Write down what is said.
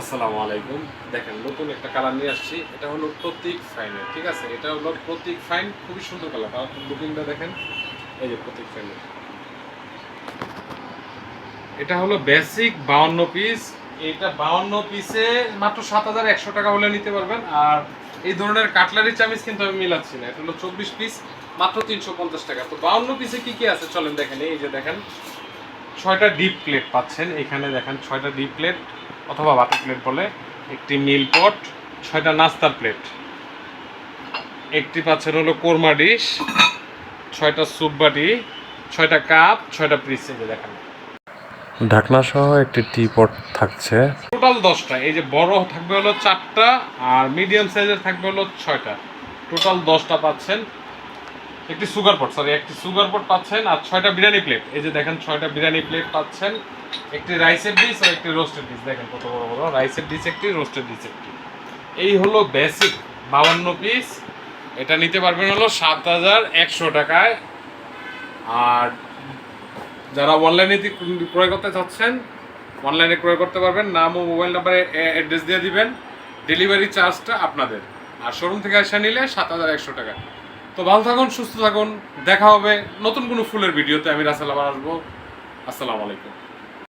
আসসালামু আলাইকুম। দেখেন নতুন একটা কালার নিয়ে আসছি। এটা হলো প্রতীক ফাইনের, ঠিক আছে? এটা হলো প্রতীক ফাইন, খুবই সুন্দর কালার। লুকিংটা দেখেন, এই যে প্রতীক ফাইনের। এটা হলো বেসিক 52 পিস। এটা 52 পিসে মাত্র ৭,১০০ টাকা হলে নিতে পারবেন। আর এই ধরনের কাটলারি চামিচ কিন্তু আমি মিলাচ্ছি না। এটা হলো 24 পিস, মাত্র ৩৫০ টাকা। তো 52 পিসে কি কি আছে চলেন দেখেন। এই যে দেখেন ৬টা ডিপ প্লেট পাচ্ছেন। এখানে দেখেন ৬টা ডিপ প্লেট অথবা বাটার প্লেট বলে, একটি মিল পট, ৬টা নাস্তার প্লেট, একটি পাচ্ছেন হলো কোরমা ডিশ, ৬টা স্যুপ বাটি, ৬টা কাপ, ৬টা পিস। এই যে দেখেন ঢাকনা সহ একটি টি পট থাকছে। টোটাল 10টা। এই যে বড় থাকবে হলো 4টা আর মিডিয়াম সাইজের থাকবে হলো 6টা। টোটাল 10টা পাচ্ছেন। একটি সুগার পট, একটি সুগার পট পাচ্ছেন। আর 6টা বিরিয়ানি প্লেট। এই যে দেখেন 6টা বিরিয়ানি প্লেট পাচ্ছেন। একটি রাইসের ডিশ আর একটি রোস্টেড ডিশ। দেখেন কত বড় বড় রাইসের ডিশ একটি, রোস্টেড ডিশ একটি। এই হলো বেসিক 52 পিস। এটা নিতে পারবেন হলো ৭,১০০ টাকায়। আর যারা অনলাইনে ক্রয় করতে চাচ্ছেন, অনলাইনে ক্রয় করতে পারবেন। নাম ও মোবাইল নাম্বারে অ্যাড্রেস দিয়ে দিবেন। ডেলিভারি চার্জটা আপনাদের। আর শোরুম থেকে আসা নিলে ৭,১০০ টাকা। তো ভালো থাকুন, সুস্থ থাকুন। দেখা হবে নতুন কোনো ফুলের ভিডিওতে। আমি রাসেল আবার আসবো। আসসালামু আলাইকুম।